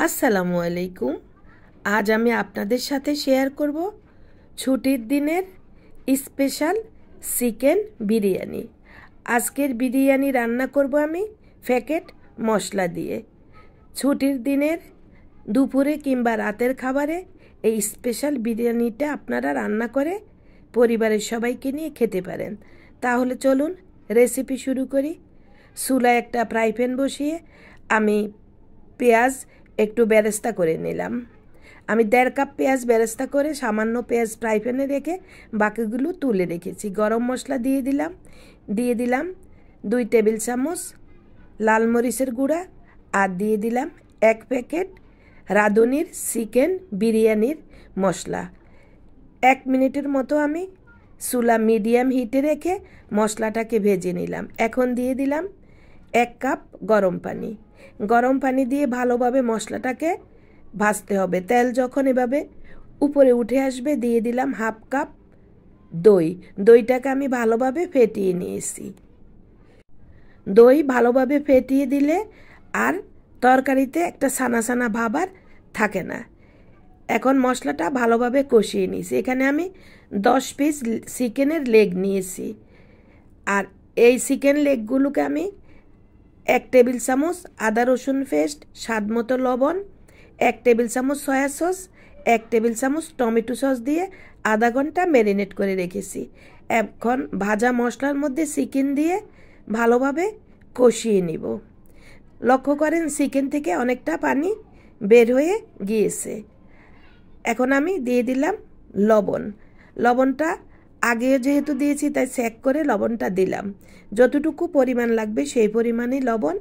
আসসালামু আলাইকুম। আজ আমি আপনাদের সাথে শেয়ার করব ছুটির দিনের স্পেশাল চিকেন বিরিয়ানি। আজকের বিরিয়ানি রান্না করব আমি প্যাকেট মশলা দিয়ে। ছুটির দিনের দুপুরে কিংবা রাতের খাবারে এই স্পেশাল বিরিয়ানিটা আপনারা রান্না করে পরিবারের সবাইকে নিয়ে খেতে পারেন। তাহলে চলুন রেসিপি শুরু করি। চুলায় একটা ফ্রাই প্যান বসিয়ে আমি পেঁয়াজ একটু বেরেস্তা করে নিলাম। আমি 1.5 কাপ পেঁয়াজ বেরেস্তা করে সামান্য পেঁয়াজ ফ্রাই প্যানে রেখে বাকিগুলো তুলে রেখেছি। গরম মশলা দিয়ে দিলাম 2 টেবিল চামচ লাল মরিচের গুঁড়া, আর দিয়ে দিলাম 1 প্যাকেট রাঁধুনির চিকেন বিরিয়ানির মশলা। 1 মিনিটের মতো আমি চুলা মিডিয়াম হিটে রেখে মশলাটাকে ভেজে নিলাম। এখন দিয়ে দিলাম 1 কাপ গরম পানি দিয়ে ভালোভাবে মশলাটাকে ভাজতে হবে। তেল যখন এভাবে উপরে উঠে আসবে দিয়ে দিলাম 1/2 কাপ দইটাকে আমি ভালোভাবে ফেটিয়ে নিয়েছি। দই ভালোভাবে ফেটিয়ে দিলে আর তরকারিতে একটা ছানা ছানা ভাব আর থাকে না। এখন মশলাটা ভালোভাবে কষিয়ে নিয়েছি। এখানে আমি 10 পিস চিকেনের লেগ নিয়েছি, আর এই চিকেন লেগগুলোকে আমি 1 টেবিল চামচ আদা রসুন পেস্ট, স্বাদ মতো লবণ, 1 টেবিল চামচ সয়া সস, 1 টেবিল চামচ টমেটো সস দিয়ে আধা ঘন্টা ম্যারিনেট করে রেখেছি। এখন ভাজা মশলার মধ্যে চিকেন দিয়ে ভালোভাবে কষিয়ে নিব। লক্ষ্য করেন চিকেন থেকে অনেকটা পানি বের হয়ে গিয়েছে। এখন আমি দিয়ে দিলাম লবণটা আগে যেহেতু দিয়েছি তাই চেক করে লবণটা দিলাম। যতটুকু পরিমাণ লাগবে সেই পরিমাণে লবণ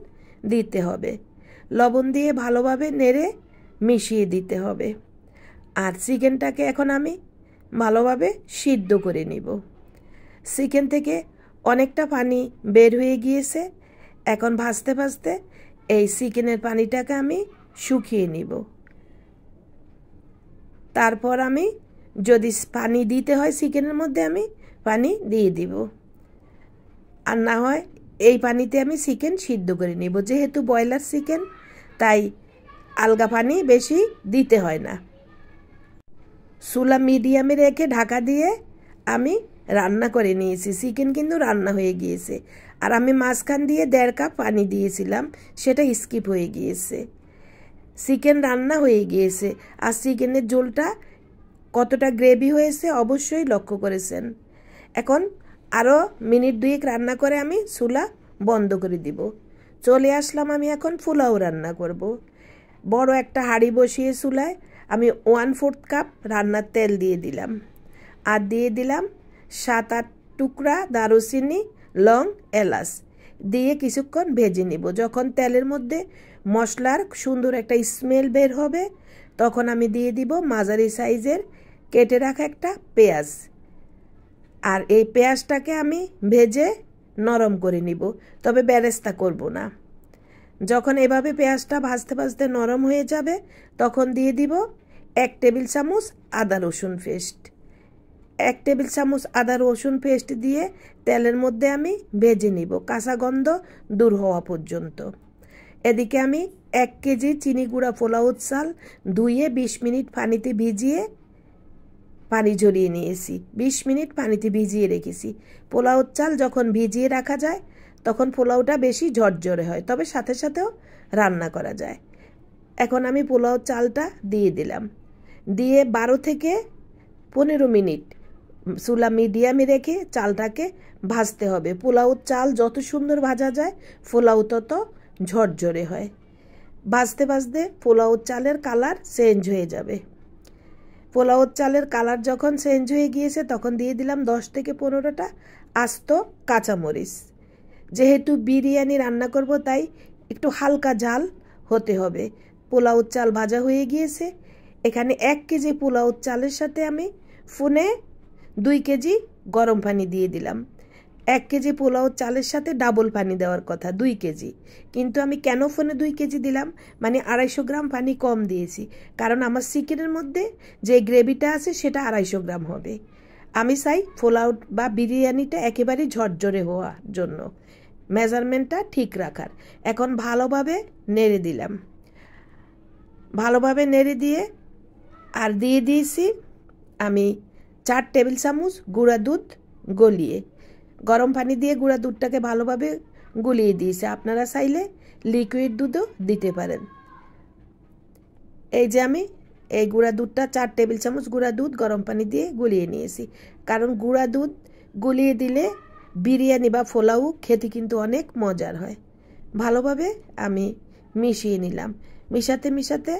দিতে হবে। লবণ দিয়ে ভালোভাবে নেড়ে মিশিয়ে দিতে হবে। আর চিকেনটাকে এখন আমি ভালোভাবে সিদ্ধ করে নিব। চিকেন থেকে অনেকটা পানি বের হয়ে গিয়েছে। এখন ভাজতে ভাজতে এই চিকেনের পানিটাকে আমি শুকিয়ে নিব। তারপর আমি যদি পানি দিতে হয় চিকেনের মধ্যে আমি পানি দিয়ে দিব, আর না হয় এই পানিতে আমি চিকেন সিদ্ধ করে নিব। যেহেতু ব্রয়লার চিকেন তাই আলগা পানি বেশি দিতে হয় না। চুলা মিডিয়ামে রেখে ঢাকা দিয়ে আমি রান্না করে নিয়েছি। চিকেন কিন্তু রান্না হয়ে গিয়েছে, আর আমি মাঝখান দিয়ে 1.5 কাপ পানি দিয়েছিলাম, সেটা স্কিপ হয়ে গিয়েছে। চিকেন রান্না হয়ে গিয়েছে, আর চিকেনের ঝোলটা কতটা গ্রেভি হয়েছে অবশ্যই লক্ষ্য করেছেন। এখন আরও মিনিট 2 রান্না করে আমি চুলা বন্ধ করে দিব। চলে আসলাম আমি এখন পোলাও রান্না করব। বড় একটা হাঁড়ি বসিয়ে চুলায় আমি 1/4 কাপ রান্নার তেল দিয়ে দিলাম, আর দিয়ে দিলাম 7-8 টুকরা দারুচিনি, লং, এলাচ দিয়ে কিছুক্ষণ ভেজে নিব। যখন তেলের মধ্যে মশলার সুন্দর একটা স্মেল বের হবে তখন আমি দিয়ে দিব মাঝারি সাইজের কেটে রাখা একটা পেঁয়াজ, আর এই পেঁয়াজটাকে আমি ভেজে নরম করে নিব, তবে বেরেস্তা করব না। যখন এভাবে পেঁয়াজটা ভাজতে ভাজতে নরম হয়ে যাবে তখন দিয়ে দিব 1 টেবিল চামচ আদা রসুন পেস্ট। 1 টেবিল চামচ আদা রসুন পেস্ট দিয়ে তেলের মধ্যে আমি ভেজে নিব কাঁচা গন্ধ দূর হওয়া পর্যন্ত। এদিকে আমি 1 কেজি চিনি গুঁড়া পোলাও চাল ধুয়ে 20 মিনিট পানিতে ভিজিয়ে পানি ঝরিয়ে নিয়েছি। 20 মিনিট পানিতে ভিজিয়ে রেখেছি। পোলাও চাল যখন ভিজিয়ে রাখা যায় তখন পোলাওটা বেশি ঝরঝরে হয়, তবে সাথে সাথেও রান্না করা যায়। এখন আমি পোলাও চালটা দিয়ে দিলাম, দিয়ে 12 থেকে 15 মিনিট চুলা মিডিয়ামে রেখে চালটাকে ভাজতে হবে। পোলাও চাল যত সুন্দর ভাজা যায় পোলাও তত ঝরঝরে হয়। ভাজতে ভাজতে পোলাও চালের কালার চেঞ্জ হয়ে যাবে। পোলাও চালের কালার যখন চেঞ্জ হয়ে গিয়েছে তখন দিয়ে দিলাম 10 থেকে 15টা আস্ত কাঁচামরিচ। যেহেতু বিরিয়ানি রান্না করব তাই একটু হালকা ঝাল হতে হবে। পোলাও চাল ভাজা হয়ে গিয়েছে। এখানে 1 কেজি পোলাও চালের সাথে আমি ফুনে 2 কেজি গরম পানি দিয়ে দিলাম। 1 কেজি পোলাও চালের সাথে ডাবল পানি দেওয়ার কথা 2 কেজি, কিন্তু আমি কেন ফোনে 2 কেজি দিলাম, মানে 250 গ্রাম পানি কম দিয়েছি, কারণ আমার চিকেনের মধ্যে যে গ্রেভিটা আছে সেটা 250 গ্রাম হবে। আমি চাই পোলাও বা বিরিয়ানিটা একেবারেই ঝরঝরে হওয়ার জন্য মেজারমেন্টটা ঠিক রাখার। এখন ভালোভাবে নেড়ে দিলাম। ভালোভাবে নেড়ে দিয়ে আর দিয়ে দিয়েছি আমি 4 টেবিল চামচ গুঁড়া দুধ গলিয়ে। গরম পানি দিয়ে গুঁড়া দুধটাকে ভালোভাবে গুলিয়ে দিয়েছি। আপনারা চাইলে লিকুইড দুধও দিতে পারেন। এই যে আমি এই গুঁড়া দুধটা 4 টেবিল চামচ গুঁড়া দুধ গরম পানি দিয়ে গুলিয়ে নিয়েছি। কারণ গুঁড়া দুধ গুলিয়ে দিলে বিরিয়ানি বা পোলাও খেতে কিন্তু অনেক মজার হয়। ভালোভাবে আমি মিশিয়ে নিলাম। মিশাতে মিশাতে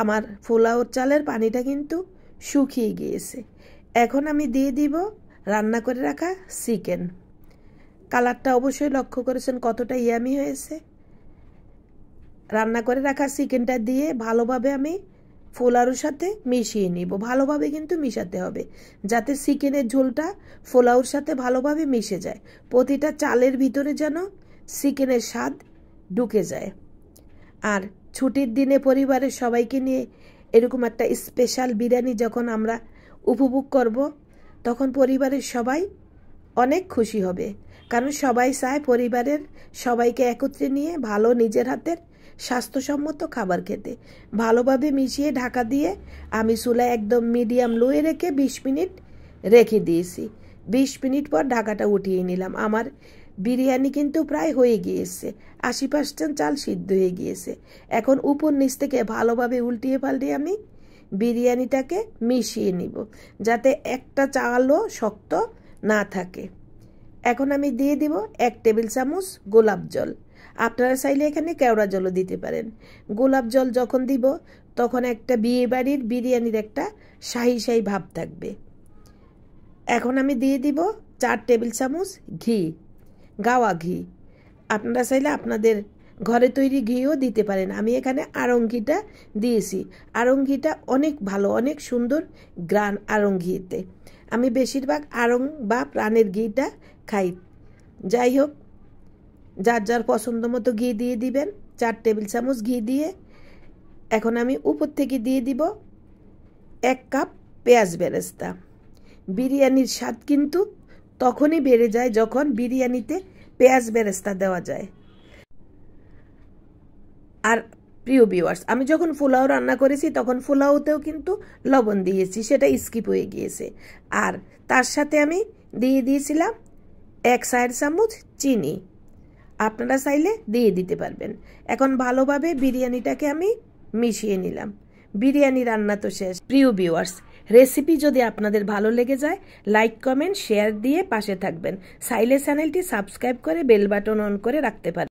আমার পোলাওর চালের পানিটা কিন্তু শুকিয়ে গিয়েছে। এখন আমি দিয়ে দিব রান্না করে রাখা চিকেন। কালারটা অবশ্যই লক্ষ্য করেছেন কতটা ইয়ামি হয়েছে। রান্না করে রাখা চিকেনটা দিয়ে ভালোভাবে আমি পোলাওর সাথে মিশিয়ে নিব। ভালোভাবে কিন্তু মিশাতে হবে যাতে চিকেনের ঝোলটা পোলাওর সাথে ভালোভাবে মিশে যায়। প্রতিটা চালের ভিতরে যেন চিকেনের স্বাদ ঢুকে যায়। আর ছুটির দিনে পরিবারের সবাইকে নিয়ে এরকম একটা স্পেশাল বিরিয়ানি যখন আমরা উপভোগ করব, তখন পরিবারের সবাই অনেক খুশি হবে। কারণ সবাই চায় পরিবারের সবাইকে একত্রে নিয়ে ভালো নিজের হাতের স্বাস্থ্যসম্মত খাবার খেতে। ভালোভাবে মিশিয়ে ঢাকা দিয়ে আমি চুলায় একদম মিডিয়াম লোয়ে রেখে 20 মিনিট রেখে দিয়েছি। 20 মিনিট পর ঢাকাটা উঠিয়ে নিলাম। আমার বিরিয়ানি কিন্তু প্রায় হয়ে গিয়েছে, 80% চাল সিদ্ধ হয়ে গিয়েছে। এখন উপর নিচ থেকে ভালোভাবে উল্টিয়ে পাল্টিয়ে আমি বিরিয়ানিটাকে মিশিয়ে নিব যাতে একটা চালও শক্ত না থাকে। এখন আমি দিয়ে দিব 1 টেবিল চামচ গোলাপ জল। আপনারা চাইলে এখানে কেওড়া জলও দিতে পারেন। গোলাপ জল যখন দিব তখন একটা বিয়ে বাড়ির বিরিয়ানির একটা শাহি শাহি ভাব থাকবে। এখন আমি দিয়ে দিব 4 টেবিল চামচ ঘি, গাওয়া ঘি। আপনারা চাইলে আপনাদের ঘরে তৈরি ঘিও দিতে পারেন। আমি এখানে আড়ং ঘিটা দিয়েছি। আড়ং ঘিটা অনেক ভালো, অনেক সুন্দর গ্রান আড়ং ঘিতে। আমি বেশিরভাগ আড়ং বা প্রাণের ঘিটা খাই। যাই হোক, যার যার পছন্দ মতো ঘি দিয়ে দিবেন। 4 টেবিল চামচ ঘি দিয়ে এখন আমি উপর থেকে দিয়ে দিব 1 কাপ পেঁয়াজ বেরেস্তা। বিরিয়ানির স্বাদ কিন্তু তখনই বেড়ে যায় যখন বিরিয়ানিতে পেঁয়াজ বেরেস্তা দেওয়া যায়। আর প্রিয় ভিউয়ার্স, আমি যখন পোলাও রান্না করেছি তখন পোলাওতেও কিন্তু লবণ দিয়েছি, সেটা স্কিপ হয়ে গিয়েছে। আর তার সাথে আমি দিয়ে দিয়েছিলাম 1/4 চামচ চিনি। আপনারা চাইলে দিয়ে দিতে পারবেন। এখন ভালোভাবে বিরিয়ানিটাকে আমি মিশিয়ে নিলাম। বিরিয়ানি রান্না তো শেষ। প্রিয় ভিউয়ার্স, রেসিপি যদি আপনাদের ভালো লেগে যায় লাইক কমেন্ট শেয়ার দিয়ে পাশে থাকবেন। চাইলে চ্যানেলটি সাবস্ক্রাইব করে বেল বাটন অন করে রাখতে পারেন।